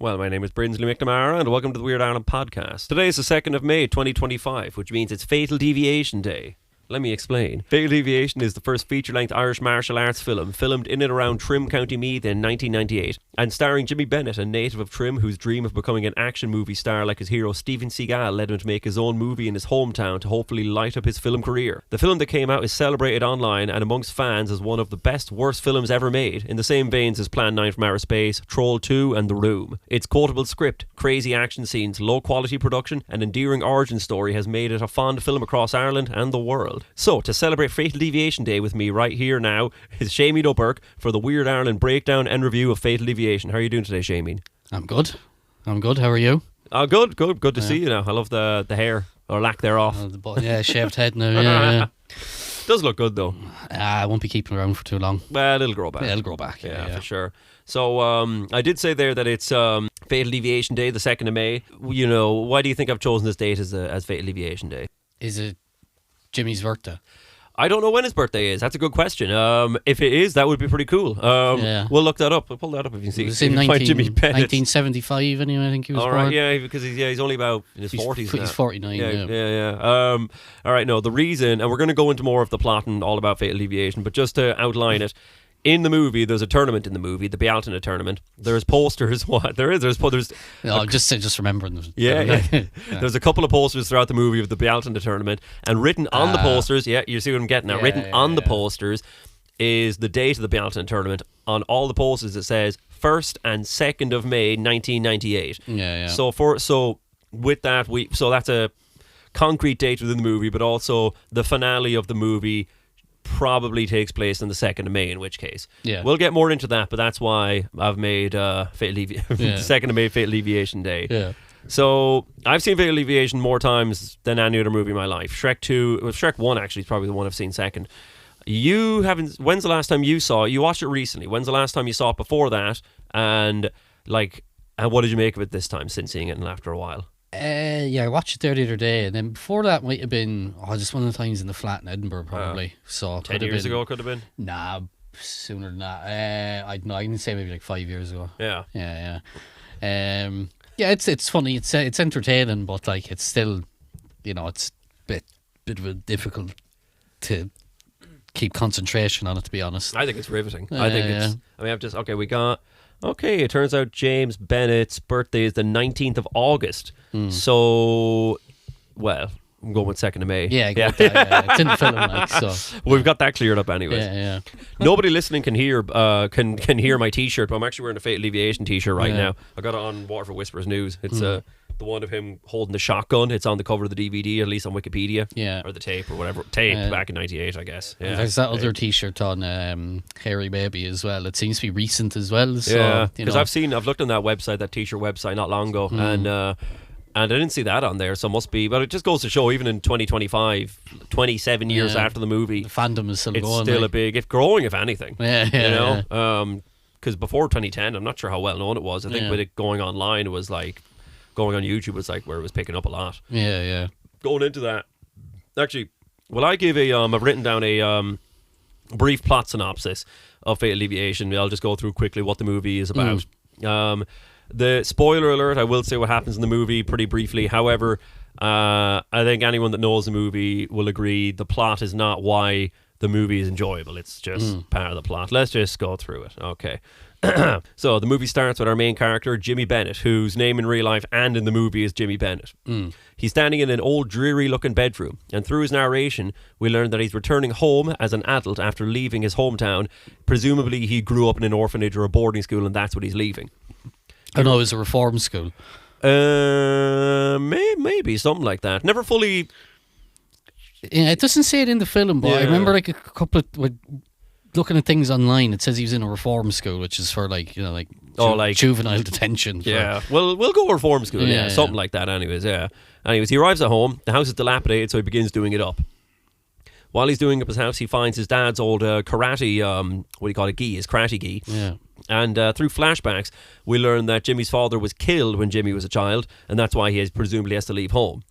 Well, my name is Brinsley McNamara, and welcome to the Weird Ireland podcast. Today is the 2nd of May, 2025, which means it's Fatal Deviation Day. Let me explain. Fatal Deviation is the first feature-length Irish martial arts film, filmed in and around Trim, County Meath in 1998, and starring Jimmy Bennett, a native of Trim whose dream of becoming an action movie star like his hero Steven Seagal led him to make his own movie in his hometown to hopefully light up his film career. The film that came out is celebrated online and amongst fans as one of the best worst films ever made, in the same veins as Plan 9 from Outer Space, Troll 2 and The Room. Its quotable script, crazy action scenes, low-quality production and endearing origin story has made it a fond film across Ireland and the world. So, to celebrate Fatal Deviation Day with me right here now is Shameen O'Burke for the Weird Ireland breakdown and review of Fatal Deviation. How are you doing today, Shameen? I'm good. How are you? Good to see you now. I love the hair, or lack thereof. Shaved head now. Yeah. Does look good though. I won't be keeping around for too long. Well, it'll grow back. Yeah, it'll grow back. Yeah, for sure. So, I did say there that it's Fatal Deviation Day, the 2nd of May. You know, why do you think I've chosen this date as Fatal Deviation Day? Is it Jimmy's birthday? I don't know when his birthday is. That's a good question. If it is, that would be pretty cool. We'll look that up. We'll pull that up if you see. It was in 1975 anyway, I think he was born. All right, yeah, because he's only about in his 40s now. He's 49, yeah. All right, no, the reason, and we're going to go into more of the plot and all about Fatal Deviation, but just to outline it, in the movie, there's a tournament in the movie, the Bealtaine tournament. There's posters. What there is? There's. No, just remembering them. Yeah. There's a couple of posters throughout the movie of the Bealtaine tournament, and written on the posters. Yeah, you see what I'm getting at. Written on the posters is the date of the Bealtaine tournament. On all the posters, it says 1st and 2nd of May, 1998. Yeah. So with that, that's a concrete date within the movie, but also the finale of the movie probably takes place on the 2nd of May, in which case we'll get more into that, but that's why I've made the 2nd of May Fatal Deviation Day. So I've seen Fatal Deviation more times than any other movie in my life. Shrek 1 actually is probably the one I've seen second. You haven't. When's the last time you saw it? You watched it recently. When's the last time you saw it before that? And what did you make of it this time since seeing it after a while? I watched it there the other day, and then before that might have been just one of the times in the flat in Edinburgh, probably. So 10 years ago, could have been. Nah, sooner than that. I can say maybe like 5 years ago. Yeah. It's funny. It's entertaining, but like it's still, it's a bit of a difficult to keep concentration on it. To be honest, I think it's riveting. I think it's. I mean, we got. Okay, it turns out James Bennett's birthday is the 19th of August. So, well, I'm going with 2nd of May. Yeah. It's in the film, so. We've got that cleared up anyways. Yeah. Nobody listening can hear can hear my t-shirt, but I'm actually wearing a Fatal Deviation t-shirt right now. I got it on Waterford Whispers News. It's the one of him holding the shotgun. It's on the cover of the DVD, at least on Wikipedia. Yeah. Or the tape or whatever. Back in 98, I guess. Yeah. There's that other t-shirt on Hairy Baby as well. It seems to be recent as well. So, yeah, because I've looked on that website, that t-shirt website not long ago, and I didn't see that on there, so it must be. But it just goes to show, even in 2025, 27 years after the movie, the fandom is still it's going. It's still a big, if growing, if anything. Yeah. Because before 2010, I'm not sure how well known it was. I think with it going online, it was like going on YouTube was like where it was picking up a lot. Yeah. Going into that, actually, I give I've written down a brief plot synopsis of Fatal Deviation. I'll just go through quickly what the movie is about. The spoiler alert, I will say what happens in the movie pretty briefly. However, I think anyone that knows the movie will agree the plot is not why the movie is enjoyable. It's just part of the plot. Let's just go through it. Okay. So the movie starts with our main character, Jimmy Bennett, whose name in real life and in the movie is Jimmy Bennett. He's standing in an old dreary looking bedroom, and through his narration we learn that he's returning home as an adult after leaving his hometown. Presumably he grew up in an orphanage or a boarding school, and that's what he's leaving. I know it was a reform school. Maybe something like that. Never fully. Yeah, it doesn't say it in the film, but I remember like a couple of looking at things online. It says he was in a reform school, which is for juvenile detention. Yeah, well, we'll go reform school. Yeah, something like that. Anyways, he arrives at home. The house is dilapidated, so he begins doing it up. While he's doing up his house, he finds his dad's old karate. What do you call it? Gi, his karate gi. Yeah. And through flashbacks, we learn that Jimmy's father was killed when Jimmy was a child, and that's why he presumably has to leave home.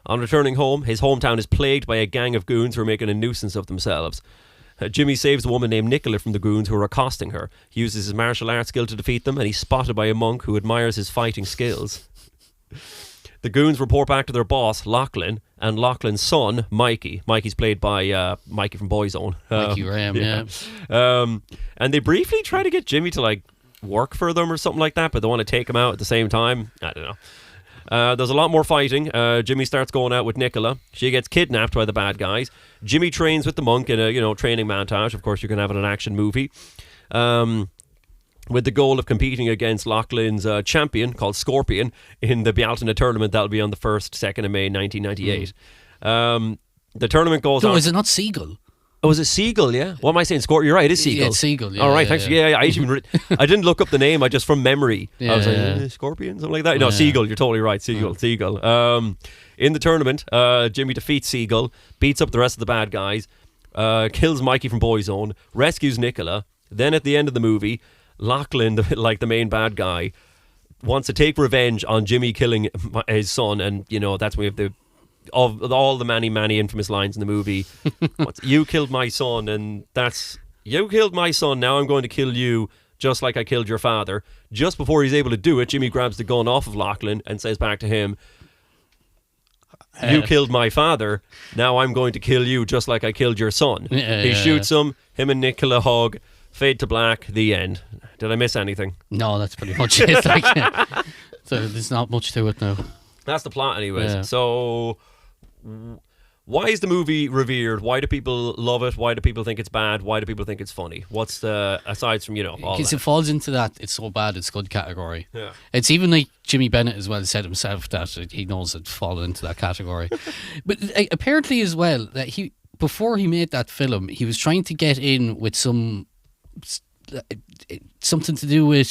On returning home, his hometown is plagued by a gang of goons who are making a nuisance of themselves. Jimmy saves a woman named Nicola from the goons who are accosting her. He uses his martial arts skill to defeat them, and he's spotted by a monk who admires his fighting skills. The goons report back to their boss, Lachlan, and Lachlan's son, Mikey. Mikey's played by Mikey from Boyzone. Mikey Graham, yeah. And they briefly try to get Jimmy to like work for them or something like that, but they want to take him out at the same time. I don't know. There's a lot more fighting. Jimmy starts going out with Nicola. She gets kidnapped by the bad guys. Jimmy trains with the monk in a training montage. Of course, you can have it in an action movie. With the goal of competing against Lachlan's champion called Scorpion in the Bealtaine tournament that'll be on the 2nd of May 1998. The tournament goes on. No, is it not Seagull? Oh, is it Seagull? Yeah. What am I saying? You're right. It is Seagull. Yeah, it's Seagull. Yeah, all right. Thanks. Yeah. I didn't look up the name. I just from memory. Yeah, I was like Scorpion, something like that. No, Seagull. You're totally right. Seagull. In the tournament, Jimmy defeats Seagull, beats up the rest of the bad guys, kills Mikey from Boyzone, rescues Nicola. Then at the end of the movie, Lachlan, the main bad guy, wants to take revenge on Jimmy killing his son, and that's when we have of all the many infamous lines in the movie. You killed my son, and you killed my son. Now I'm going to kill you, just like I killed your father. Just before he's able to do it, Jimmy grabs the gun off of Lachlan and says back to him, "You killed my father. Now I'm going to kill you, just like I killed your son." He shoots him and Nicola hug. Fade to black, the end. Did I miss anything? No, that's pretty much it. So there's not much to it now. That's the plot anyways. Yeah. So why is the movie revered? Why do people love it? Why do people think it's bad? Why do people think it's funny? What's the, aside from, all Because that? it falls into that it's so bad it's good category. Yeah. It's even like Jimmy Bennett as well said himself that he knows it's fallen into that category. But apparently as well, that before he made that film, he was trying to get in with something to do with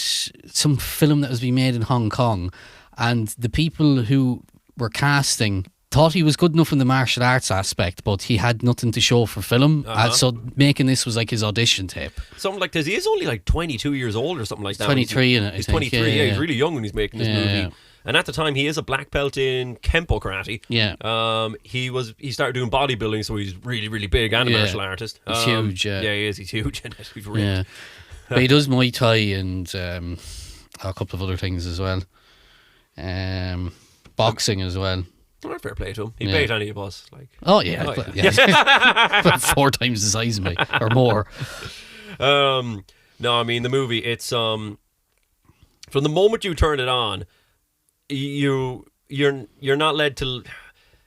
some film that was being made in Hong Kong, and the people who were casting thought he was good enough in the martial arts aspect, but he had nothing to show for film. So making this was like his audition tape. Something like this. He is only like 22 years old or something like that. 23 in it. He's 23. Yeah, he's really young when he's making this movie. Yeah. And at the time, he is a black belt in Kempo karate. Yeah. He started doing bodybuilding, so he's really, really big and a martial artist. He's huge. Yeah, he is. He's huge in it. He's ripped. But he does Muay Thai and a couple of other things as well. Boxing as well. Well, fair play to him. He'd beat any of us. Oh yeah. About 4 times the size of me or more. No, I mean the movie. It's from the moment you turn it on, you're not led to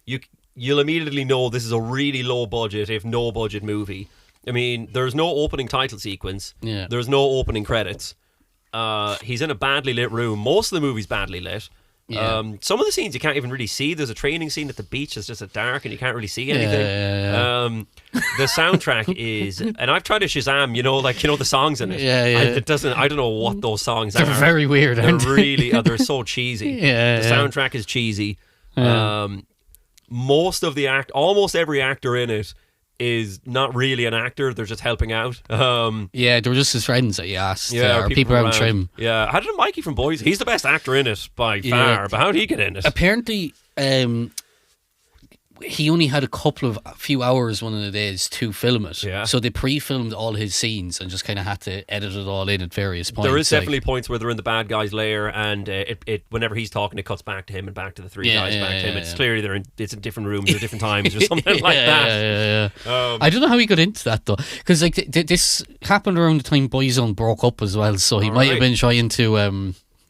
you'll immediately know this is a really low budget, if no budget movie. I mean, there's no opening title sequence. Yeah. There's no opening credits. He's in a badly lit room. Most of the movie's badly lit. Yeah. Some of the scenes you can't even really see. There's a training scene at the beach that's just dark and you can't really see anything. The soundtrack is, and I've tried to Shazam, the songs in it. It doesn't. I don't know what those songs are. They're very weird. They're really. They're so cheesy. The soundtrack is cheesy. Most of almost every actor in it is not really an actor. They're just helping out. They were just his friends that you asked. Or people around trim. Yeah. How did Mikey from Boys? He's the best actor in it by far. But how did he get in it? Apparently, he only had a few hours one of the days to film it. Yeah. So they pre-filmed all his scenes and just kind of had to edit it all in at various points. There is definitely points where they're in the bad guy's lair, and it whenever he's talking, it cuts back to him and back to the three guys back to him. It's clearly it's in different rooms at different times or something like that. I don't know how he got into that though, because this happened around the time Boyzone broke up as well. So he might have been trying to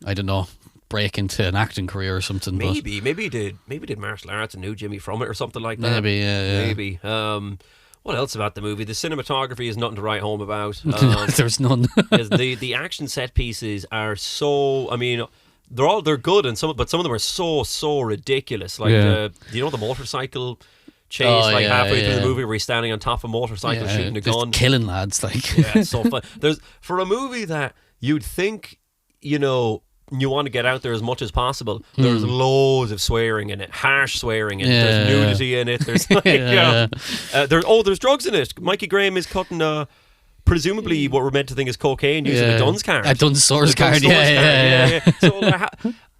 I don't know, break into an acting career or something. Maybe he did martial arts and knew Jimmy from it or something like that. Maybe. What else about the movie? The cinematography is nothing to write home about. There's none. the action set pieces are so. I mean, they're good, and but some of them are so ridiculous. Like the motorcycle chase halfway through the movie where he's standing on top of a motorcycle shooting a gun, killing lads. It's so fun. For a movie that you'd think you want to get out there as much as possible. There's loads of swearing in it, harsh swearing in it. There's nudity in it. There's there's drugs in it. Mikey Graham is cutting presumably what we're meant to think is cocaine using a Duns card. A Duns Stores card. So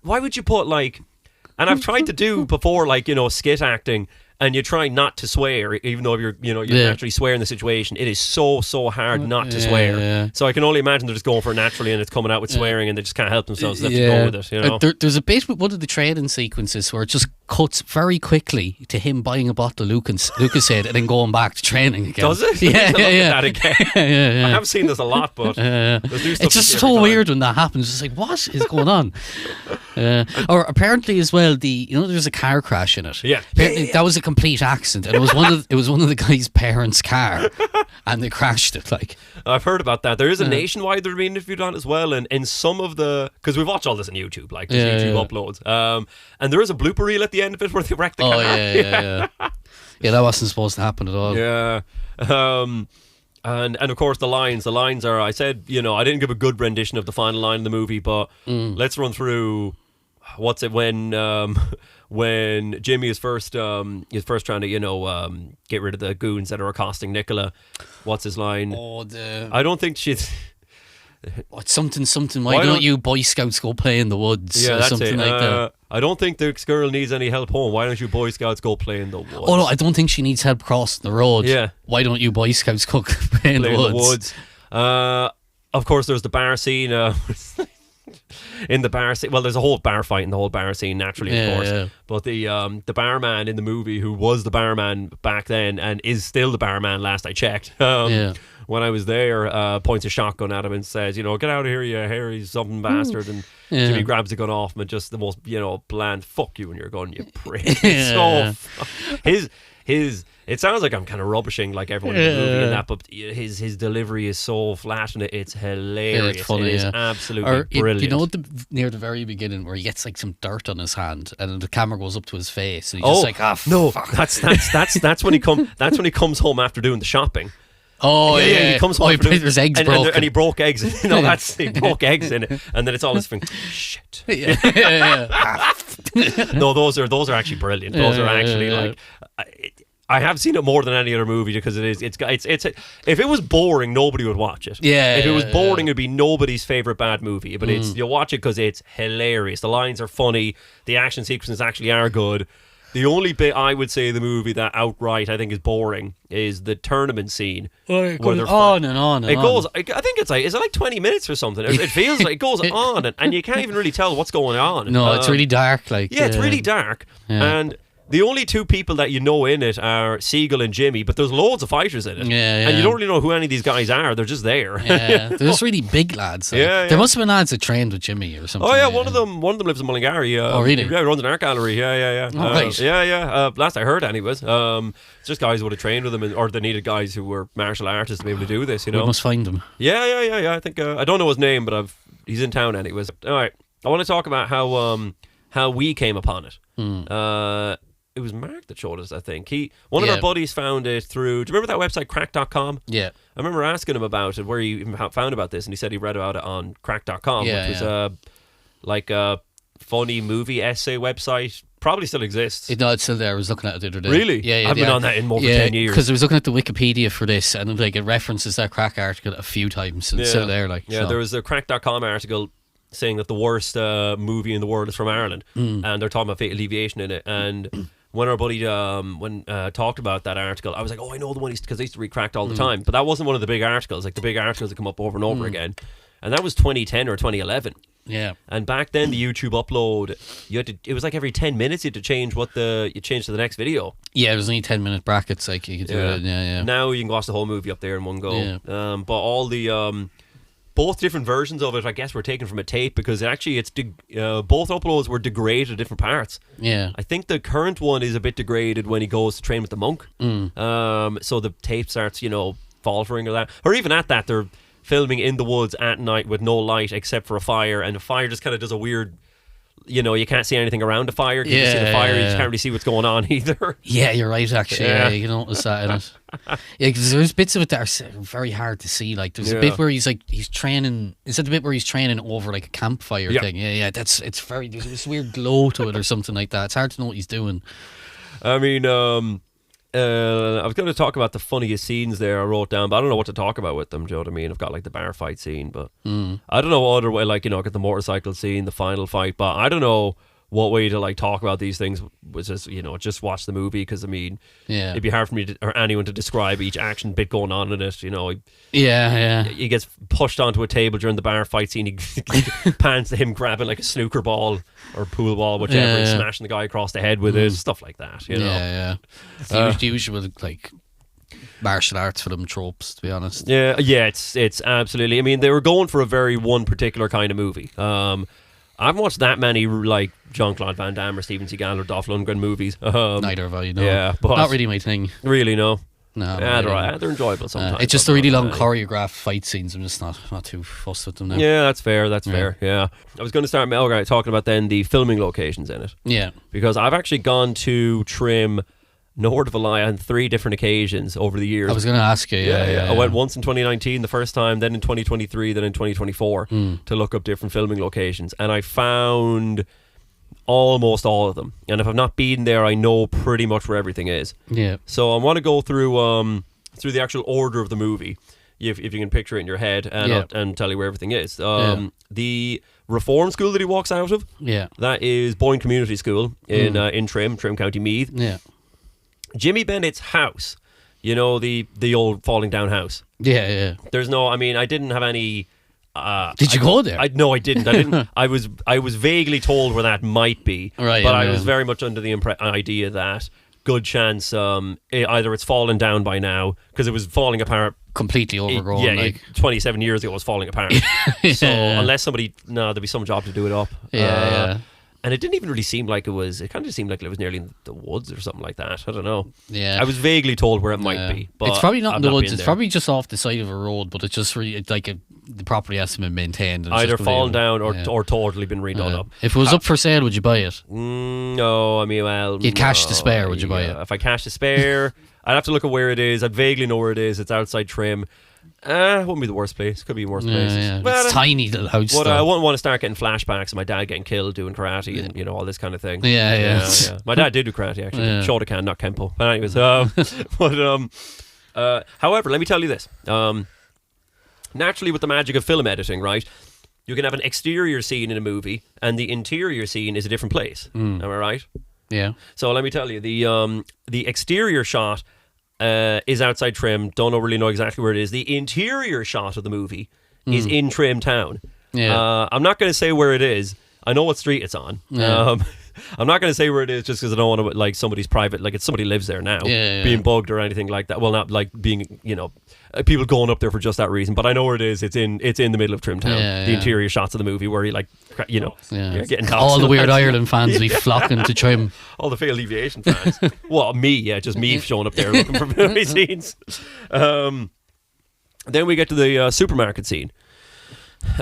why would you put and I've tried to do before skit acting, and you try not to swear, even though you're naturally swearing in the situation. It is so hard not to swear. Yeah. So I can only imagine they're just going for it naturally, and it's coming out with swearing, and they just can't help themselves. They have to go with it. You know, there's a bit with one of the training sequences where it just cuts very quickly to him buying a bottle of Lucasade and then going back to training again. Does it? Yeah, That again. I have seen this a lot, but it's just so weird when that happens. It's like, what is going on? Or apparently as well, there's a car crash in it. Yeah, apparently that was a complete accident, and it was one of the guy's parents' car, and they crashed it. Like, I've heard about that. There is a nationwide they're being interviewed on as well, and in some of the, because we've watched all this on YouTube, like there's YouTube uploads, and there is a blooper reel at the end of it where they wreck the car. Yeah, that wasn't supposed to happen at all. Yeah. And of course the lines are, I said, I didn't give a good rendition of the final line in the movie, but let's run through what's it when Jimmy is first trying to get rid of the goons that are accosting Nicola. What's his line? I don't think she's it's something why don't you Boy Scouts go play in the woods? Yeah, or that's something it. like that. I don't think this girl needs any help home. Why don't you Boy Scouts go play in the woods? Oh no, I don't think she needs help crossing the road. Yeah. Why don't you Boy Scouts go play in the woods? Of course, there's the bar scene. In the bar scene, well, there's a whole bar fight in the whole bar scene, naturally, of course. Yeah. But the barman in the movie, who was the barman back then and is still the barman, last I checked. When I was there, points a shotgun at him and says, get out of here, you hairy something bastard. And Jimmy grabs the gun off him and just the most, bland, fuck you and your gun, you prick. It sounds like I'm kind of rubbishing like everyone in the movie and that, but his delivery is so flat and it's hilarious. Yeah, it's funny, it is absolutely brilliant. Near the very beginning where he gets like some dirt on his hand and the camera goes up to his face and he's just no, fuck. That's when he comes home after doing the shopping. Oh yeah, he comes home there's eggs broken. and he broke eggs. He broke eggs in it, and then it's all his thing. Shit. No, those are actually brilliant. Those are actually like. I have seen it more than any other movie because it's if it was boring, nobody would watch it. Yeah. If it was boring, it'd be nobody's favorite bad movie. But you'll watch it because it's hilarious. The lines are funny. The action sequences actually are good. The only bit I would say the movie that outright I think is boring is the tournament scene. It goes on and on and it goes. I think it's like 20 minutes or something. It feels like it goes on and you can't even really tell what's going on. No, it's really dark. It's really dark. And the only two people that in it are Siegel and Jimmy, but there's loads of fighters in it. And you don't really know who any of these guys are. They're just there. They're just really big lads. There must have been lads that trained with Jimmy or something. Oh yeah, one of them lives in Mullingarry. Oh really? Yeah, he runs an art gallery. Yeah. Oh, right. Yeah. Last I heard, anyways. It's just guys who would have trained with him, or they needed guys who were martial artists to be able to do this. We must find him. Yeah. I think I don't know his name, but he's in town anyways. All right. I want to talk about how we came upon it. It was Mark that showed us, I think. One of our buddies found it through... Do you remember that website, crack.com? Yeah. I remember asking him about it, where he found about this, and he said he read about it on crack.com, which was like a funny movie essay website. Probably still exists. No, it's still there. I was looking at it the other day. Really? Yeah. I've been on that in more than 10 years. Because I was looking at the Wikipedia for this, and it references that Crack article a few times, and it's still there. There was a crack.com article saying that the worst movie in the world is from Ireland, and they're talking about Fatal Deviation in it, and... When our buddy talked about that article, I was like, I know the one, because I used to read Cracked all the time. But that wasn't one of the big articles. Like the big articles that come up over and over again. And that was 2010 or 2011. Yeah. And back then, the YouTube upload, it was like every 10 minutes you had to change you changed to the next video. Yeah, it was only 10-minute brackets. Like you could do it. Yeah. Now you can watch the whole movie up there in one go. Yeah. But all the... both different versions of it, I guess, were taken from a tape because actually both uploads were degraded at different parts. Yeah. I think the current one is a bit degraded when he goes to train with the monk. So the tape starts, faltering or that. Or even at that, they're filming in the woods at night with no light except for a fire, and the fire just kind of does a weird... you can't see anything around the fire. You can see the fire, you just can't really see what's going on either. Yeah, you're right, actually. Yeah, you can notice that in it. Yeah, because there's bits of it that are very hard to see. Like, there's a bit where he's training. Is that the bit where he's training over like a campfire thing? Yeah. There's this weird glow to it or something like that. It's hard to know what he's doing. I mean, I was going to talk about the funniest scenes there I wrote down, but I don't know what to talk about with them. Do you know what I mean? I've got like the bar fight scene, but I don't know what other way, like, got the motorcycle scene, the final fight, but I don't know what way to like talk about these things was just, just watch the movie, because I mean, it'd be hard for me or anyone to describe each action bit going on in it. He gets pushed onto a table during the bar fight scene. He pans to him grabbing like a snooker ball or pool ball, whichever, and smashing the guy across the head with it, stuff like that. It's the usual like martial arts film tropes, to be honest. It's absolutely. I mean, they were going for a very one particular kind of movie. I haven't watched that many like Jean-Claude Van Damme or Steven Seagal or Dolph Lundgren movies. Neither have I. No. Yeah, but not really my thing. Really, no. No, they're enjoyable sometimes. It's just the really long choreographed fight scenes. I'm just not too fussed with them now. Yeah, that's fair. Yeah, I was going to start talking about then the filming locations in it. Yeah, because I've actually gone to Trim, no word of a lie, on 3 different occasions over the years. I was going to ask you. Yeah. I went once in 2019, the first time, then in 2023, then in 2024 to look up different filming locations, and I found almost all of them. And if I've not been there, I know pretty much where everything is. Yeah. So I want to go through the actual order of the movie, if you can picture it in your head, and tell you where everything is. The reform school that he walks out of, that is Boyne Community School in Trim County Meath. Yeah. Jimmy Bennett's house, the old falling down house. Yeah. There's no, I mean, I didn't have any. Did you go there? No, I didn't. I was vaguely told where that might be, right? But I was very much under the idea that good chance either it's fallen down by now, because it was falling apart, completely overgrown. 27 years ago it was falling apart. So unless there'd be some job to do it up. And it didn't even really seem like it was. It kind of seemed like it was nearly in the woods or something like that. I don't know. Yeah, I was vaguely told where it might be, but it's probably not in the woods. It's probably just off the side of a road, but it's just really the property has to be maintained. Either fallen down or totally been redone up. If it was up for sale, would you buy it? No, I mean, you'd cash to spare. Would you buy it? If I cash to spare, I'd have to look at where it is. I'd vaguely know where it is. It's outside Trim. Wouldn't be the worst place. Could be worse places. Yeah. Well, it's tiny little house. But I wouldn't want to start getting flashbacks of my dad getting killed doing karate and all this kind of thing. Yeah. My dad did do karate actually. Shotokan, not Kempo. But anyways, however, let me tell you this. Naturally, with the magic of film editing, right, you can have an exterior scene in a movie, and the interior scene is a different place. Am I right? Yeah. So let me tell you, the exterior shot is outside Trim. Don't really know exactly where it is. The interior shot of the movie is in Trim town. Yeah. I'm not going to say where it is. I know what street it's on. Yeah. I'm not going to say where it is just because I don't want to like somebody's private, like it's somebody lives there now, being bugged or anything like that. Well, not like being, people going up there for just that reason. But I know where it is. It's in the middle of Trim town. The interior shots of the movie where he getting all the Weird Ireland fans be flocking to Trim. All the Fatal Deviation fans. Well, just me showing up there looking for movie scenes. Then we get to the supermarket scene.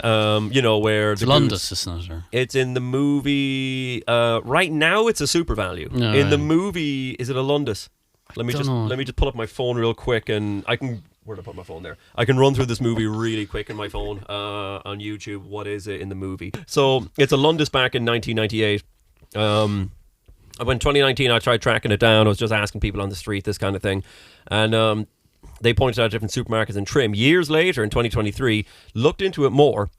Where it's Londis, isn't it? It's in the movie. Right now, it's a Super Value. The movie, is it a Londis? Let me just pull up my phone real quick, and I can. Where did I put my phone there? I can run through this movie really quick on my phone on YouTube. What is it in the movie? So it's a Londis back in 1998. When 2019, I tried tracking it down. I was just asking people on the street, this kind of thing, and they pointed out different supermarkets in Trim. Years later, in 2023, looked into it more,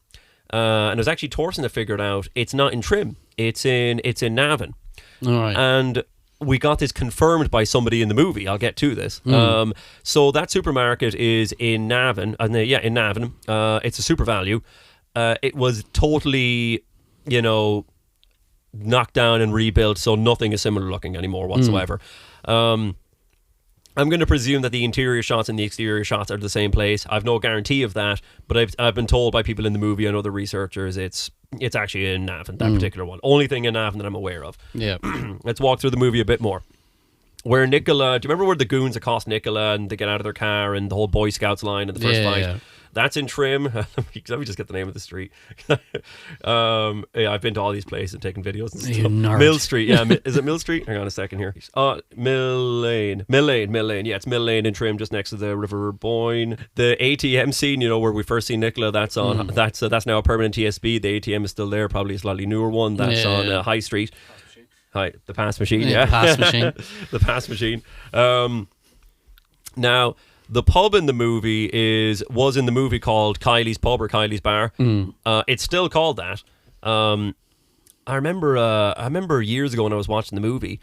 and it was actually Torsen that figured out it's not in Trim. It's in Navan. All right. And we got this confirmed by somebody in the movie. I'll get to this. So that supermarket is in Navan. In Navan. It's a Super Value. It was totally, knocked down and rebuilt, so nothing is similar looking anymore whatsoever. I'm going to presume that the interior shots and the exterior shots are the same place. I've no guarantee of that, but I've been told by people in the movie and other researchers it's actually in Navan, that particular one. Only thing in Navan that I'm aware of. Yeah. Let's walk through the movie a bit more. Where Nicola, do you remember where the goons accost Nicola and they get out of their car and the whole Boy Scouts line in the first fight? Yeah. That's in Trim. Let me just get the name of the street. I've been to all these places and taken videos and stuff. Mill Street. Yeah, is it Mill Street? Hang on a second here. Mill Lane. Yeah, it's Mill Lane in Trim, just next to the River Boyne. The ATM scene, where we first see Nicola, that's on. That's now a permanent TSB. The ATM is still there, probably a slightly newer one. That's on High Street. The pass machine. The pass machine. The pass machine. Now, the pub in the movie was in the movie called Kylie's Pub or Kylie's Bar. It's still called that. I remember years ago when I was watching the movie.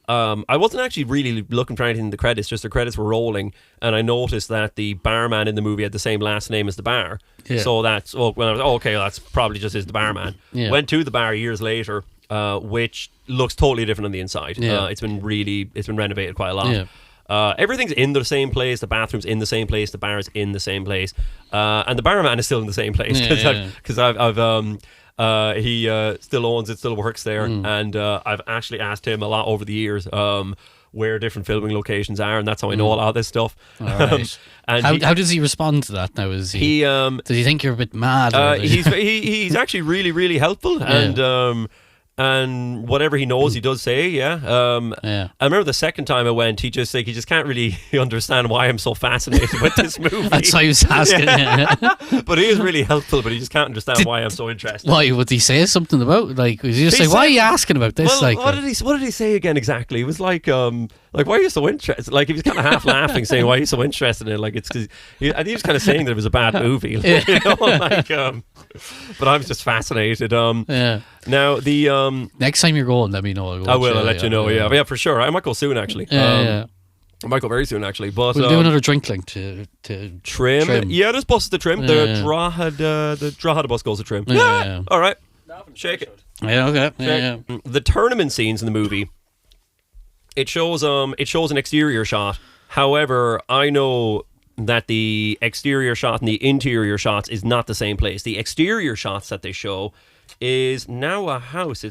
I wasn't actually really looking for anything in the credits, just the credits were rolling, and I noticed that the barman in the movie had the same last name as the bar. Yeah. So that's, when I was, okay, that's probably just is the barman. Yeah. Went to the bar years later, which looks totally different on the inside. Yeah. It's been renovated quite a lot. Yeah. Everything's in the same place. The bathroom's in the same place. The bar is in the same place, and the barman is still in the same place because he still owns it, still works there, and I've actually asked him a lot over the years where different filming locations are, and that's how I know a lot of this stuff. All right. And how does he respond to that now? Does he think you're a bit mad? He's actually really, really helpful, and whatever he knows, he does say. I remember the second time I went, he just can't really understand why I'm so fascinated with this movie. That's why he was asking. But he is really helpful, but he just can't understand why I'm so interested. Why would he say something about? Like, was he just say, "Why are you asking about this?" Well, what did he say again exactly? He was like, why are you so interested? Like, he was kind of half laughing, saying, "Why are you so interested in it?" Like, it's because he was kind of saying that it was a bad movie. Like, but I was just fascinated. Now the next time you're going, let me know. I will. I'll let you know. Yeah, for sure. I might go soon, actually. I might go very soon, actually. But we'll do another drink link to Trim. Yeah, there's buses to Trim. The Drogheda bus goes to Trim. Yeah. All right. Shake it. Yeah. Okay. Yeah. The tournament scenes in the movie. It shows an exterior shot. However, I know that the exterior shot and the interior shots is not the same place. The exterior shots that they show is now a house.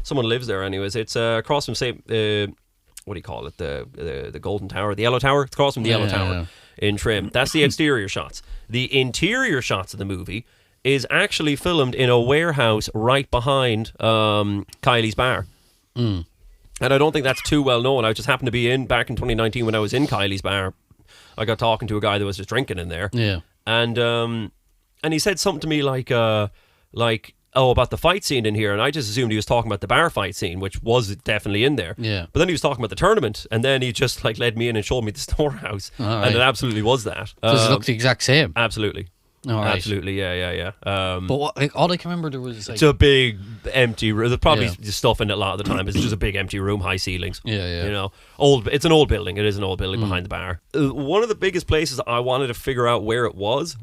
Someone lives there anyways. It's across from, say, what do you call it? The Golden Tower, the Yellow Tower. It's across from the Yellow Tower in Trim. That's the exterior shots. The interior shots of the movie is actually filmed in a warehouse right behind Kylie's bar. And I don't think that's too well known. I just happened to be back in 2019 when I was in Kylie's bar. I got talking to a guy that was just drinking in there. Yeah. And he said something to me like, about the fight scene in here, and I just assumed he was talking about the bar fight scene, which was definitely in there. Yeah. But then he was talking about the tournament, and then he just led me in and showed me the storehouse, and it absolutely was that. Does it look the exact same? Absolutely. All right. Absolutely, yeah. But all I can remember there was it's a big empty room. There's probably stuff in it a lot of the time. It's just a big empty room, high ceilings. Yeah. You know, it's an old building. It is an old building behind the bar. One of the biggest places I wanted to figure out where it was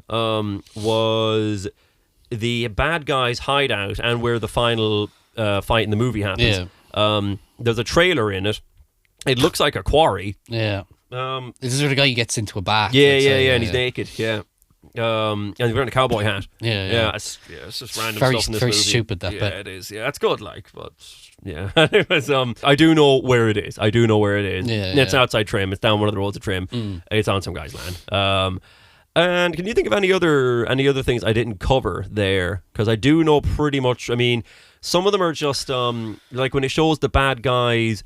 the bad guy's hideout and where the final fight in the movie happens. Yeah. There's a trailer in it. It looks like a quarry. Yeah. This is where the guy gets into a bath. Yeah, and he's naked. Yeah. And he's wearing a cowboy hat. Yeah. It's just random stuff in this movie. Very stupid, that bit. Yeah, it is. Yeah, it's good, but yeah. Anyways, I do know where it is. Yeah, it's outside Trim. It's down one of the roads of Trim. It's on some guy's land. And can you think of any other things I didn't cover there? Because I do know pretty much. I mean, some of them are just like when it shows the bad guys.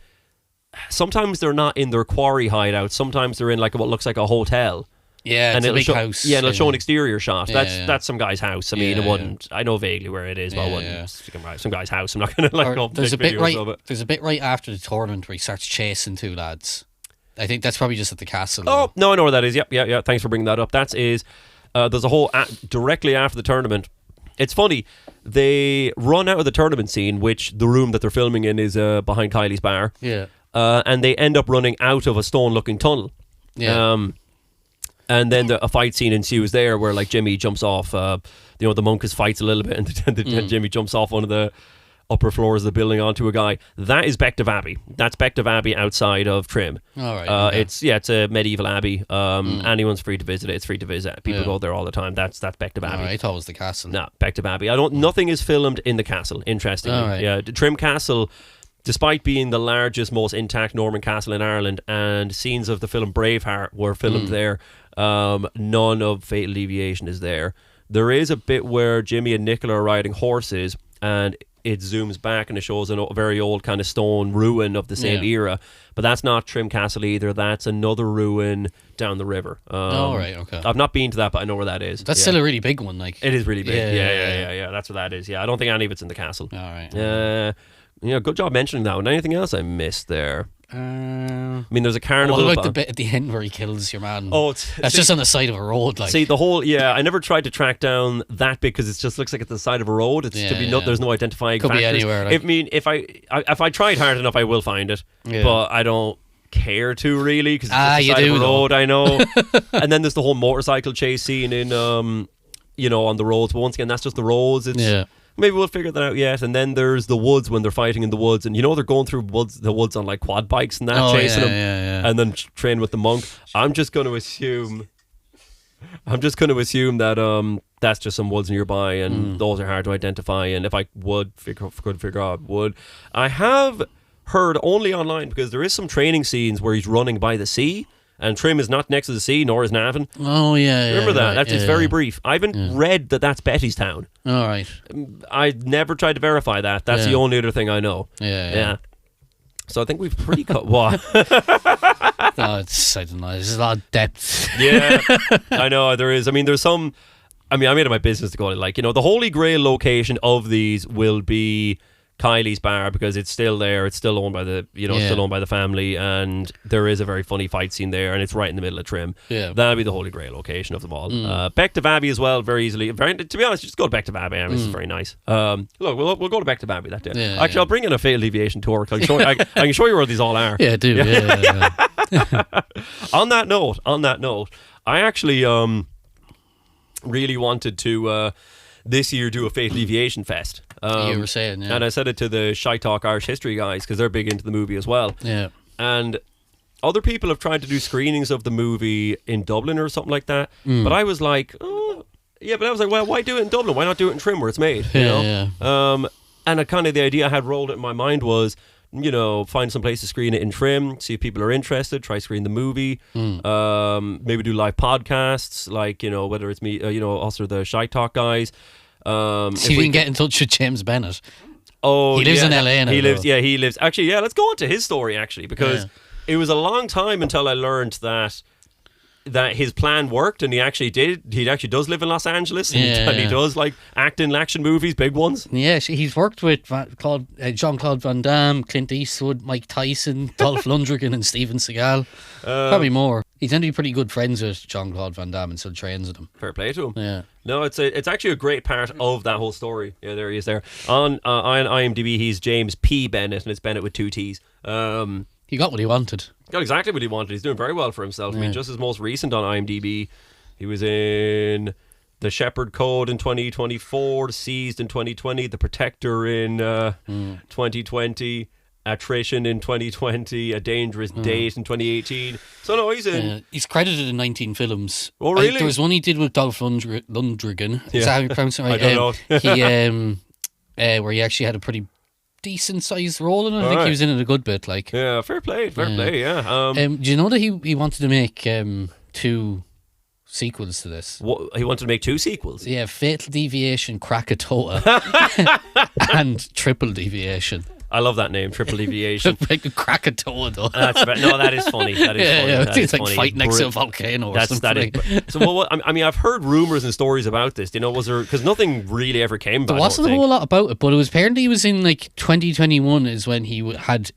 Sometimes they're not in their quarry hideout. Sometimes they're in like what looks like a hotel. Yeah, it's a big house. Yeah, and it'll show an exterior shot. That's some guy's house. I mean, it wouldn't. I know vaguely where it is, but I wouldn't. Some guy's house. I'm not going to there's a bit right. There's a bit right after the tournament where he starts chasing two lads. I think that's probably just at the castle. Oh no, I know where that is. Yeah. Thanks for bringing that up. There's a whole directly after the tournament. It's funny. They run out of the tournament scene, which the room that they're filming in is behind Kylie's bar. Yeah. And they end up running out of a stone-looking tunnel. Yeah. And then a fight scene ensues there where like Jimmy jumps off, the monk fights a little bit and Jimmy jumps off one of the upper floors of the building onto a guy. That is Bective Abbey. That's Bective Abbey outside of Trim. All right. Okay. It's a medieval abbey. Anyone's free to visit it. It's free to visit. People go there all the time. That's Bective Abbey. All right, I thought it was the castle. No, Bective Abbey. Nothing is filmed in the castle, interestingly. All right. Yeah, Trim Castle, despite being the largest, most intact Norman castle in Ireland, and scenes of the film Braveheart were filmed there, none of Fatal Deviation is there. There is a bit where Jimmy and Nicola are riding horses, and it zooms back and it shows a very old kind of stone ruin of the same era. But that's not Trim Castle either. That's another ruin down the river. Right, okay. I've not been to that, but I know where that is. That's still a really big one. It is really big. Yeah. That's what that is. Yeah, I don't think any of it's in the castle. All right. Good job mentioning that one. Anything else I missed there? I mean, there's a carnival. What about the bit at the end where he kills your man? Oh, that's just on the side of a road. Like, see, the whole I never tried to track down that bit because it just looks like it's the side of a road. It's there's no identifying could factors. be anywhere. Like. If I tried hard enough, I will find it. Yeah. But I don't care to really because it's just the side of a road. I know. And then there's the whole motorcycle chase scene in on the roads. But once again, that's just the roads. It's maybe we'll figure that out yet. And then there's the woods when they're fighting in the woods, and they're going through the woods on like quad bikes and that, chasing them, and then train with the monk. I'm just going to assume that that's just some woods nearby, and those are hard to identify. And if I could figure out wood, I have heard only online because there is some training scenes where he's running by the sea. And Trim is not next to the sea, nor is Navan. Oh, yeah. Remember that? Right, It's very brief. I haven't read that that's Bettystown. All right. I never tried to verify that. That's the only other thing I know. Yeah. So I think we've pretty cut. What? No, I don't know. There's a lot of depth. Yeah, I know there is. I mean, there's some. I mean, I made it my business to go to the Holy Grail location of these will be Kylie's bar because it's still there. It's still owned by the still owned by the family, and there is a very funny fight scene there, and it's right in the middle of Trim. Yeah, that'll be the Holy Grail location of them all. Beck to Abbey as well, very easily. To be honest, just go to Beck to Abbey. It's very nice. Look, we'll go to Beck to Abbey that day. Yeah, actually, I'll bring in a Fatal Deviation tour. I can show you where these all are. Yeah, do. Yeah. On that note, I actually really wanted to this year do a Fatal Deviation fest. You were saying, and I said it to the Shy Talk Irish History guys because they're big into the movie as well. Yeah, and other people have tried to do screenings of the movie in Dublin or something like that. But I was like, well, why do it in Dublin? Why not do it in Trim where it's made? Yeah. And the idea I had rolled it in my mind was, find some place to screen it in Trim, see if people are interested, try screen the movie, maybe do live podcasts, like, whether it's me, us or the Shy Talk guys. So you can get in touch with James Bennett. Oh, he lives in LA now. He lives. Actually, let's go on to his story actually, because it was a long time until I learned that his plan worked, and he actually does live in Los Angeles, and he does act in action movies, big ones. Yeah, he's worked with Jean-Claude Van Damme, Clint Eastwood, Mike Tyson, Dolph Lundgren, and Steven Seagal. Probably more. He tends to be pretty good friends with Jean-Claude Van Damme and still trains with him. Fair play to him. Yeah. No, it's actually a great part of that whole story. Yeah, there he is there. On IMDb, he's James P. Bennett, and it's Bennett with 2 T's. He got what he wanted. Got exactly what he wanted. He's doing very well for himself. I mean, just his most recent on IMDb, he was in The Shepherd Code in 2024, Seized in 2020, The Protector in 2020, Attrition in 2020, A Dangerous Date in 2018. So no, he's in. He's credited in 19 films. Oh really? There was one he did with Dolph Lundgren. Is that how you pronounce it right? I don't know. Where he actually had a pretty decent sized role in it. I think he was in it a good bit. Yeah, fair play. Yeah. Do you know that he wanted to make 2 sequels to this? What, he wanted to make 2 sequels? Yeah, Fatal Deviation, Krakatoa, and Triple Deviation. I love that name, Triple Deviation. Like Krakatoa, though. That is funny. That is funny. Yeah, it's like fight next to a volcano or something. So, I mean, I've heard rumours and stories about this. Was there? Because nothing really ever came about it. There wasn't a whole lot about it, but it was apparently he was in 2021 is when he had.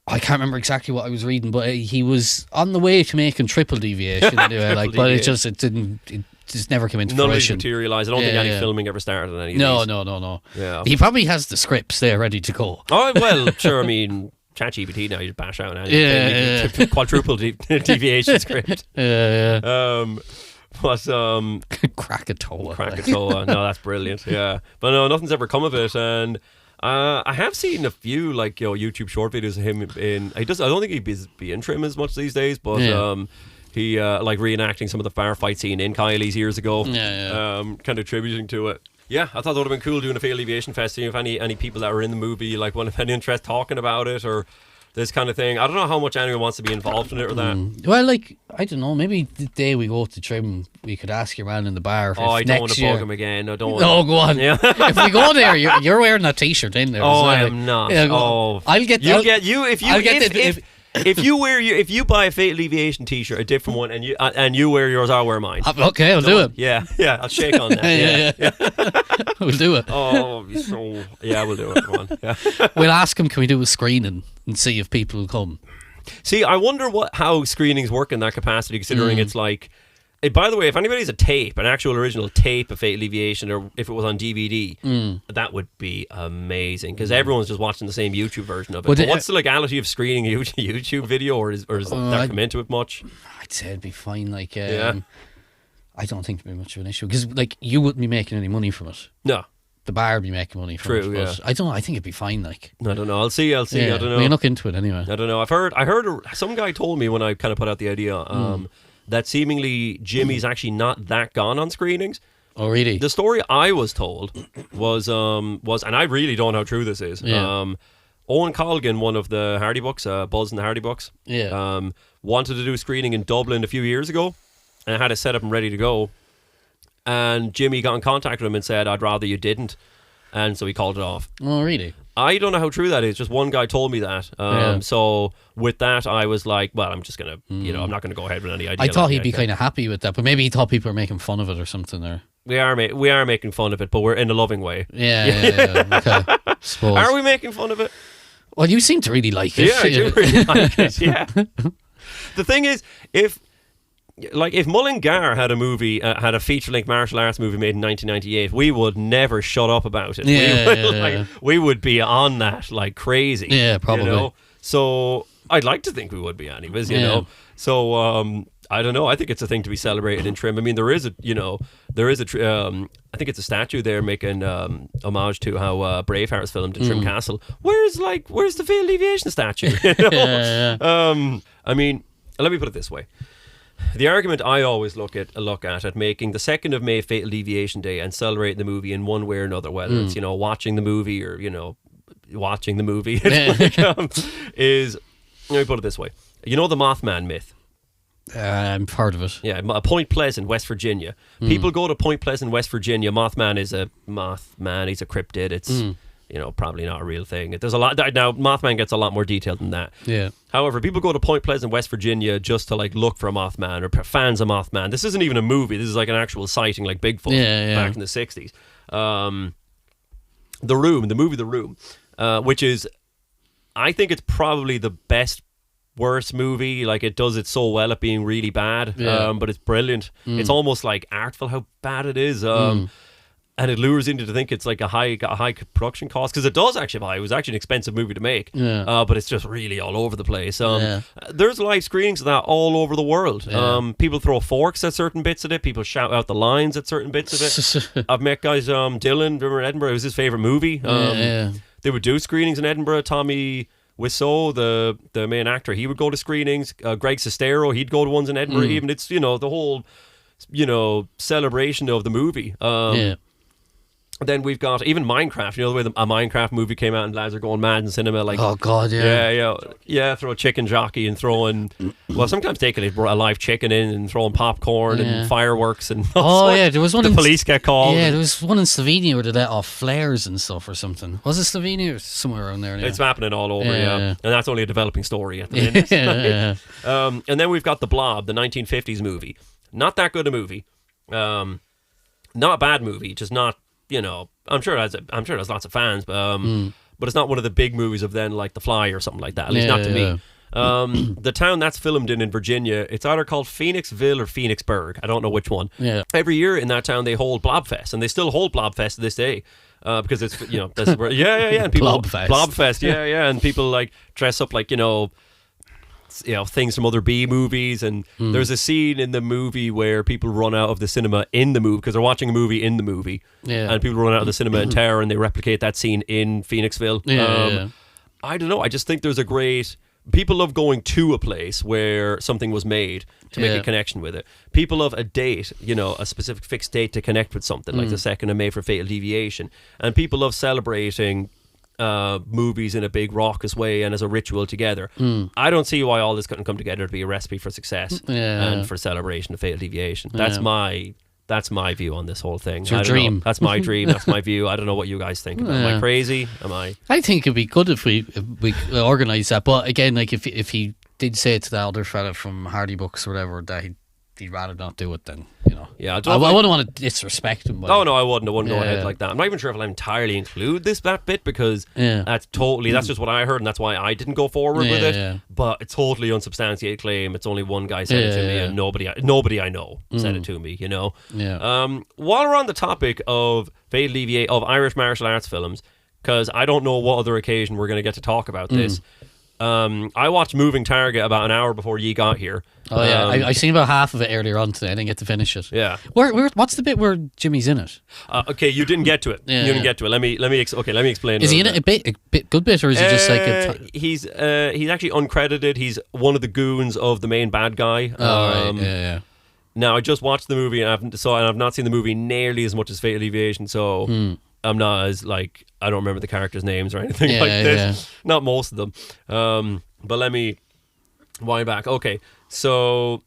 I can't remember exactly what I was reading, but he was on the way to making Triple Deviation anyway. But it just never came into fruition. None of it materialised. I don't think any filming ever started on any of these. No. Yeah. He probably has the scripts there ready to go. Oh, well, sure. I mean, ChatGPT now, you just bash out an quadruple deviation script. Yeah. Krakatoa. No, that's brilliant. Yeah. But no, nothing's ever come of it. And I have seen a few YouTube short videos of him in. I don't think he'd be in Trim as much these days, but he reenacting some of the firefight scene in Kylie's years ago. Kind of attributing to it. Yeah, I thought that would have been cool doing a Fatal Deviation fest. Seeing if any people that were in the movie want to have any interest talking about it or this kind of thing. I don't know how much anyone wants to be involved in it or that. Well, I don't know. Maybe the day we go to Trim, we could ask your man in the bar. I don't want to bug him again. No, don't. No, go on. Yeah. If we go there, you're wearing that T-shirt in there. I am not. Yeah, I'll get. You get you if you. If you buy a Fatal Deviation T-shirt, a different one, and you wear yours, I'll wear mine. Okay, I'll do it. Yeah, I'll shake on that. Yeah. We'll do it. Oh, yeah, we'll do it. Come on. Yeah. We'll ask him, can we do a screening and see if people will come? See, I wonder how screenings work in that capacity, considering it's like. By the way, if anybody has a tape, an actual original tape of Fatal Deviation, or if it was on DVD, that would be amazing, because everyone's just watching the same YouTube version of it. But what's the legality of screening a YouTube video, or does that come into it much? I'd say it'd be fine. Like, I don't think it'd be much of an issue, because like you wouldn't be making any money from it. No. The bar would be making money from it. True, yeah. I don't know. I think it'd be fine. Like, I don't know. I'll see. I don't know. We'll look into it anyway. I don't know. I heard some guy told me when I kind of put out the idea that seemingly Jimmy's actually not that gone on screenings. Oh, really? The story I was told was, and I really don't know how true this is. Yeah. Owen Colgan, one of the Hardy Bucks, Buzz and the Hardy Bucks, wanted to do a screening in Dublin a few years ago, and had it set up and ready to go. And Jimmy got in contact with him and said, "I'd rather you didn't," and so he called it off. Oh, really? I don't know how true that is. Just one guy told me that. So with that, I was like, well, I'm just gonna, I'm not gonna go ahead with any idea. I thought he'd be kind of happy with that, but maybe he thought people were making fun of it or something. Or we are making fun of it, but we're in a loving way. Yeah. Okay. Suppose. Are we making fun of it? Well, you seem to really like it. Yeah, I do really like it. Yeah. The thing is, if Mullingar had a movie, had a feature-length martial arts movie made in 1998, we would never shut up about it. We would be on that like crazy. Yeah, probably. You know? So I'd like to think we would be anyways, you know. So I don't know. I think it's a thing to be celebrated in Trim. I mean, I think it's a statue there making homage to how Braveheart was filmed in Trim Castle. Where's the Fatal Deviation statue? You know? I mean, let me put it this way. The argument I always look at making the 2nd of May Fatal Deviation Day and celebrating the movie in one way or another, whether it's, watching the movie or, watching the movie, is, let me put it this way. You know the Mothman myth? I'm part of it. Yeah, Point Pleasant, West Virginia. People go to Point Pleasant, West Virginia. Mothman is a Mothman. He's a cryptid. It's probably not a real thing. There's a lot now. Mothman gets a lot more detailed than that. Yeah. However, people go to Point Pleasant, West Virginia, just to like look for a Mothman or fans of Mothman. This isn't even a movie. This is like an actual sighting, like Bigfoot back in the 60s. The Room, which is, I think it's probably the worst movie. Like, it does it so well at being really bad, but it's brilliant. It's almost like artful how bad it is. And it lures into to think it's like a high production cost, because it does actually. It was actually an expensive movie to make, but it's just really all over the place. There's live screenings of that all over the world. People throw forks at certain bits of it. People shout out the lines at certain bits of it. I've met guys. Dylan, remember in Edinburgh? It was his favorite movie. They would do screenings in Edinburgh. Tommy Wiseau, the main actor, he would go to screenings. Greg Sestero, he'd go to ones in Edinburgh. Even it's the whole celebration of the movie. Then we've got even Minecraft. The way a Minecraft movie came out and lads are going mad in cinema. Like, oh god, yeah. Throw a chicken jockey and throwing, sometimes taking a live chicken in and throwing popcorn and fireworks and. There was one. The police get called. Yeah, there was one in Slovenia where they let off flares and stuff or something. Was it Slovenia or somewhere around there? Anyway? It's happening all over, and that's only a developing story at the minute. And then we've got The Blob, the 1950s movie. Not that good a movie. Not a bad movie, just not. I'm sure it has lots of fans, but it's not one of the big movies of then like The Fly or something like that. At least not to me. The town that's filmed in Virginia, it's either called Phoenixville or Phoenixburg. I don't know which one. Yeah. Every year in that town they hold Blobfest, and they still hold Blobfest to this day. Because it's this is where and people Blobfest, and people like dress up like things from other B movies, and there's a scene in the movie where people run out of the cinema in the movie because they're watching a movie in the movie, and people run out of the cinema in terror, and they replicate that scene in Phoenixville. I don't know. I just think there's a great. People love going to a place where something was made to make a connection with it. People love a date, a specific fixed date to connect with something, like the 2nd of May for Fatal Deviation. And people love celebrating movies in a big raucous way and as a ritual together. I don't see why all this couldn't come together to be a recipe for success and for celebration of Fatal Deviation. That's my view on this whole thing. It's your dream. That's my dream. That's my view. I don't know what you guys think. Am I crazy? Am I? I think it'd be good if we organise that. But again, like if he did say to the other fella from Hardy Books or whatever that he'd rather not do it then, Yeah, I wouldn't want to disrespect him. But oh no, I wouldn't go Yeah, ahead yeah. like that. I'm not even sure if I'll entirely include that bit because Yeah. that's just what I heard, and that's why I didn't go forward with it. Yeah. But it's totally unsubstantiated claim. It's only one guy said it to me, Yeah. and nobody I know said it to me. Yeah. While we're on the topic of Fatal Deviation of Irish martial arts films, because I don't know what other occasion we're going to get to talk about this. I watched Moving Target about an hour before you got here. Oh yeah, I seen about half of it earlier on today. I didn't get to finish it. Yeah. What's the bit where Jimmy's in it? Okay, you didn't get to it. Yeah, You didn't get to it. Let me explain. Is he in it a bit good bit, or is he just like he's actually uncredited. He's one of the goons of the main bad guy. right. Yeah. Now I just watched the movie and I've not seen the movie nearly as much as Fatal Deviation, so I'm not as I don't remember the characters' names or anything like this. Yeah. Not most of them. But let me wind back. Okay, so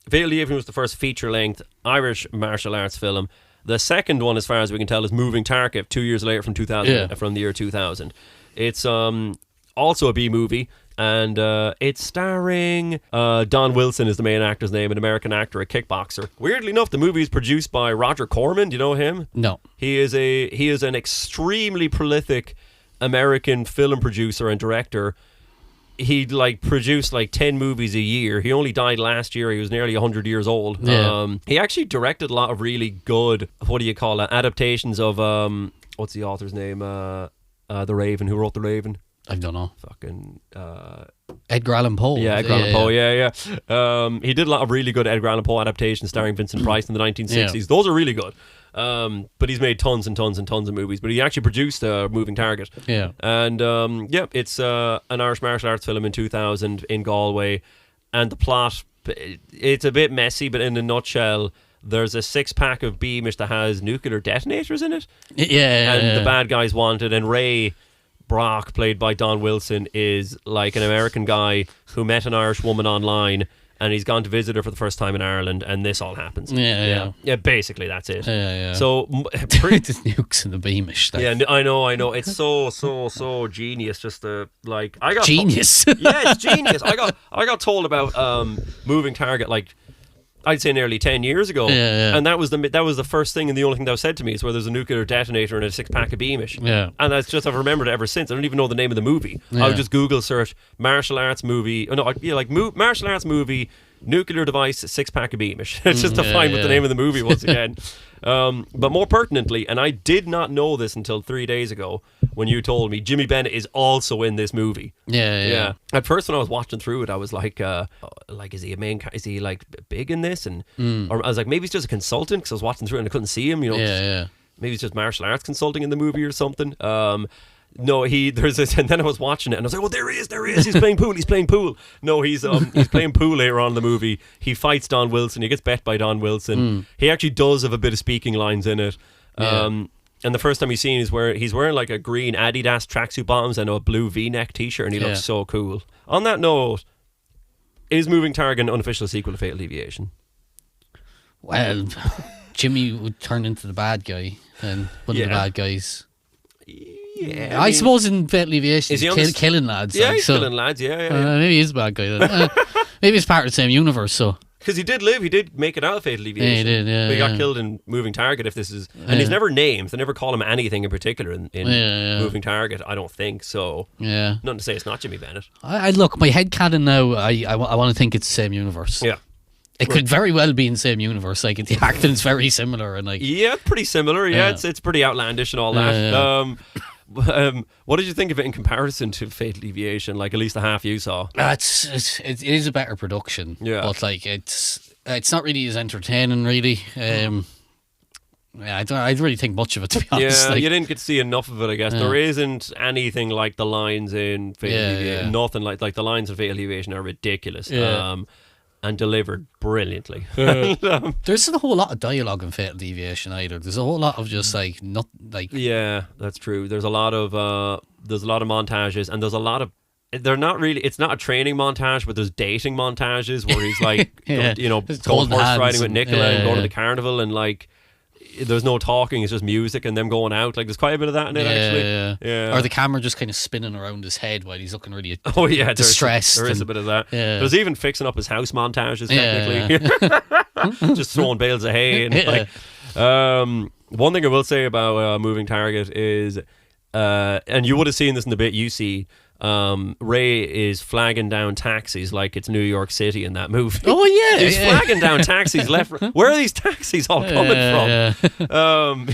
Fatal Deviation was the first feature-length Irish martial arts film. The second one, as far as we can tell, is Moving Target, 2 years later from 2000, Yeah. from the year 2000. It's also a B movie. And it's starring Don Wilson is the main actor's name, an American actor, a kickboxer. Weirdly enough, the movie is produced by Roger Corman. Do you know him? No. He is an extremely prolific American film producer and director. He produced 10 movies a year. He only died last year. He was nearly 100 years old. Yeah. He actually directed a lot of really good, what do you call it, adaptations of what's the author's name? The Raven. Who wrote The Raven? I don't know. Fucking Edgar Allan Poe. yeah, Edgar Allan Poe. Yeah. He did a lot of really good Edgar Allan Poe adaptations starring Vincent Price in the 1960s. Yeah. Those are really good. But he's made tons and tons and tons of movies. But he actually produced Moving Target. Yeah. And it's an Irish martial arts film in 2000 in Galway. And the plot, it's a bit messy, but in a nutshell, there's a 6-pack of Beamish that has nuclear detonators in it. Yeah. And the bad guys wanted. And Ray Brock, played by Don Wilson, is like an American guy who met an Irish woman online, and he's gone to visit her for the first time in Ireland, and this all happens. Yeah. Basically that's it. Yeah. So the nukes and the Beamish. I know. It's so genius. Just I got Genius. yeah, it's genius. I got told about Moving Target I'd say nearly 10 years ago. Yeah. And that was the first thing and the only thing that was said to me is where there's a nuclear detonator and a 6-pack of Beamish. Yeah. And that's just, I've remembered it ever since. I don't even know the name of the movie. Yeah. I would just Google search martial arts movie. Martial arts movie, nuclear device, 6-pack of Beamish. It's just to find what the name of the movie was again. But more pertinently, and I did not know this until 3 days ago when you told me, Jimmy Bennett is also in this movie. Yeah. At first, when I was watching through it, I was is he a main? Is he big in this? And or I was like, maybe he's just a consultant because I was watching through it and I couldn't see him. Yeah. Maybe he's just martial arts consulting in the movie or something. No, there's this, and then I was watching it and I was like, well, there he is, he's playing pool. No, he's playing pool later on in the movie. He fights Don Wilson, he gets bet by Don Wilson. He actually does have a bit of speaking lines in it. And the first time he's seen, he's wearing like a green Adidas tracksuit bottoms and a blue V-neck t-shirt, and he looks so cool. On that note, is Moving Target an unofficial sequel to Fatal Deviation? Well, Jimmy would turn into the bad guy, and one of the bad guys. Yeah, I suppose in Fatal Deviation, he's killing lads. Yeah, he's killing lads. Yeah. Maybe he's a bad guy then. Maybe it's part of the same universe. So because he did make it out of Fatal Deviation. Yeah, he did. Yeah, but he got killed in Moving Target. If this is, and he's never named. They never call him anything in particular in Moving Target. I don't think so. Yeah, nothing to say it's not Jimmy Bennett. I look, my headcanon now. I want to think it's the same universe. Yeah. It could very well be in the same universe. Like the acting's very similar, and yeah, pretty similar. Yeah, it's pretty outlandish and all that. What did you think of it in comparison to Fatal Deviation? Like at least the half you saw. It is a better production. Yeah, but like it's not really as entertaining. Really. I don't really think much of it, to be honest. Yeah, you didn't get to see enough of it, I guess. There isn't anything like the lines in Fatal Deviation. Nothing like the lines in Fatal Deviation are ridiculous. And delivered brilliantly. There isn't a whole lot of dialogue in Fatal Deviation either. There's a whole lot of just yeah, that's true. There's a lot of montages, and there's a lot of. They're not really. It's not a training montage, but there's dating montages where he's like, going horse riding with Nicola and going to the carnival, and there's no talking, it's just music and them going out. Like there's quite a bit of that in it, actually. Yeah. Or the camera just kind of spinning around his head while he's looking really distressed. There is a bit of that. Yeah. There's even fixing up his house montages, technically. Just throwing bales of hay. And one thing I will say about Moving Target is, and you would have seen this in the bit you see, Ray is flagging down taxis like it's New York City in that movie. Oh yeah, he's flagging down taxis left. Where are these taxis all coming from?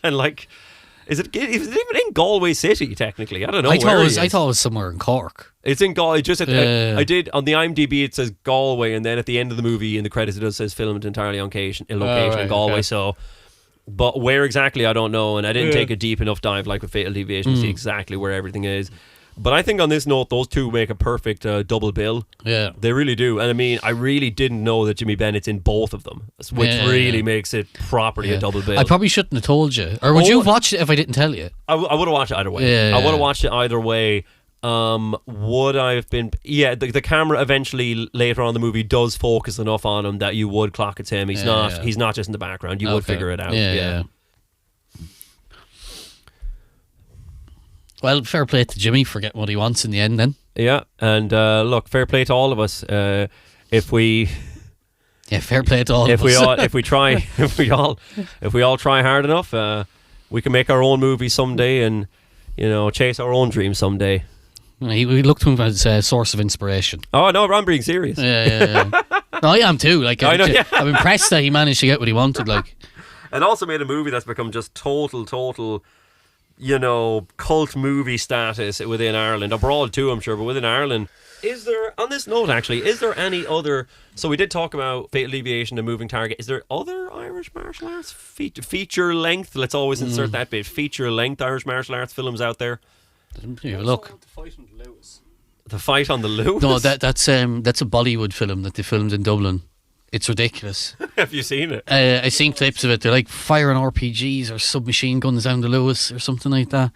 And like, is it even in Galway City? Technically, I don't know. I thought it was somewhere in Cork. It's in Galway. Just I did on the IMDb. It says Galway, and then at the end of the movie in the credits it does says filmed entirely on location in Galway. Okay. So. But where exactly, I don't know, and I didn't take a deep enough dive like with Fatal Deviation to see exactly where everything is. But I think on this note, those two make a perfect double bill. Yeah. They really do. And I mean, I really didn't know that Jimmy Bennett's in both of them, which really makes it properly a double bill. I probably shouldn't have told you. Or would you have watched it if I didn't tell you? I would have watched it either way. I would have watched it either way. Would I have been... Yeah, the camera eventually later on in the movie does focus enough on him that you would clock it's him. He's not just in the background. You would figure it out. Yeah. Well, fair play to Jimmy for getting what he wants in the end then. Yeah, and look, fair play to all of us. If we... Yeah, fair play to all of us. If we all try hard enough, we can make our own movie someday and, chase our own dreams someday. We look to him as a source of inspiration. Oh, no, I'm being serious. Yeah. No, I am too. Like, I'm impressed that he managed to get what he wanted. Like, and also made a movie that's become just total, cult movie status within Ireland. Abroad too, I'm sure, but within Ireland. Is there, on this note actually, is there any other... So we did talk about Fatal Deviation and Moving Target. Is there other Irish martial arts feature length? Let's always insert that bit. Feature length Irish martial arts films out there. Look. The Fight on the Lewis. The Fight on the Lewis? No, that's a Bollywood film that they filmed in Dublin. It's ridiculous. Have you seen it? I've seen clips of it. They're like firing RPGs or submachine guns down the Lewis or something like that.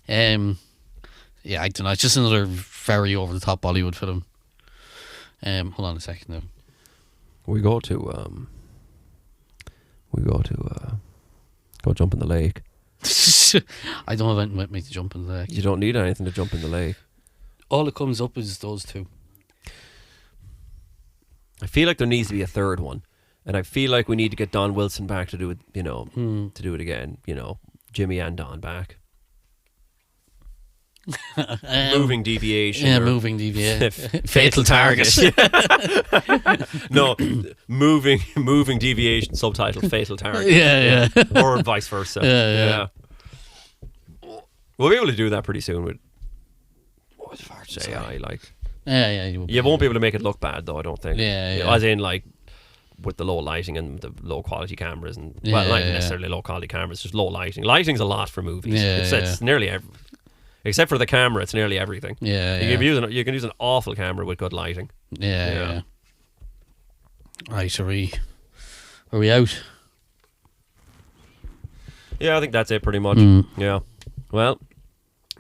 Yeah, I don't know. It's just another very over the top Bollywood film. Hold on a second now. We go jump in the lake. I don't have anything with me to jump in the lake. You don't need anything to jump in the lake. All that comes up is those two. I feel like there needs to be a third one, and I feel like we need to get Don Wilson back to do it. To do it again. Jimmy and Don back. Moving Deviation. Yeah, Moving Deviation. Fatal Target. No, moving Deviation. Subtitle Fatal Target. Yeah. Or vice versa. Yeah. We'll be able to do that pretty soon with AI. Like. Yeah. You won't be able to make it look bad though, I don't think. Yeah. As in, like, with the low lighting and the low quality cameras and not necessarily low quality cameras, just low lighting. Lighting's a lot for movies. It's nearly except for the camera, it's nearly everything. You can use an awful camera with good lighting. Yeah. Right, are we out? Yeah, I think that's it pretty much. Yeah. Well,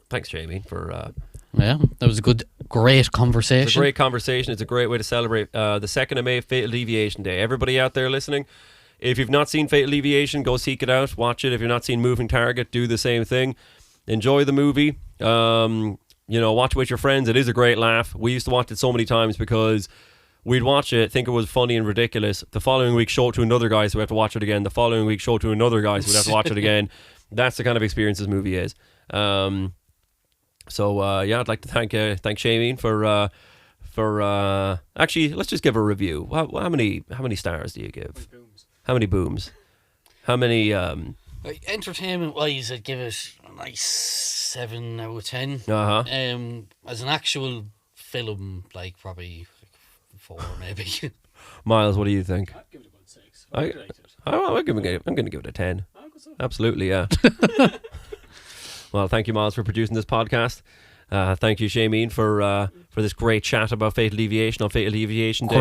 thanks, Shameen, for yeah, that was a great conversation. It's a great conversation. It's a great way to celebrate the 2nd of May, Fatal Deviation Day. Everybody out there listening, if you've not seen Fatal Deviation, go seek it out, watch it. If you've not seen Moving Target, do the same thing. Enjoy the movie. Watch it with your friends. It is a great laugh. We used to watch it so many times because we'd watch it, think it was funny and ridiculous. The following week, show it to another guy, so we have to watch it again. The following week, show it to another guy, so we have to watch it again. That's the kind of experience this movie is. I'd like to thank Shameen for actually, let's just give a review. How many stars do you give? How many booms? How many entertainment wise, I'd give it a nice 7 out of 10. As an actual film, like probably 4 maybe. Miles, what do you think? I'd give it about 6. I'm going to give it a 10. Absolutely, yeah. Well, thank you, Miles, for producing this podcast. Thank you, Shameen, for this great chat about Fatal Deviation on Fatal Deviation Day.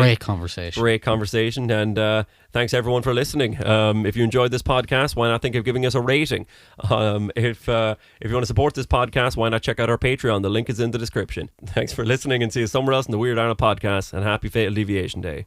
Great conversation. And thanks, everyone, for listening. If you enjoyed this podcast, why not think of giving us a rating? If you want to support this podcast, why not check out our Patreon? The link is in the description. Thanks for listening, and see you somewhere else in the Weird Ireland podcast, and happy Fatal Deviation Day.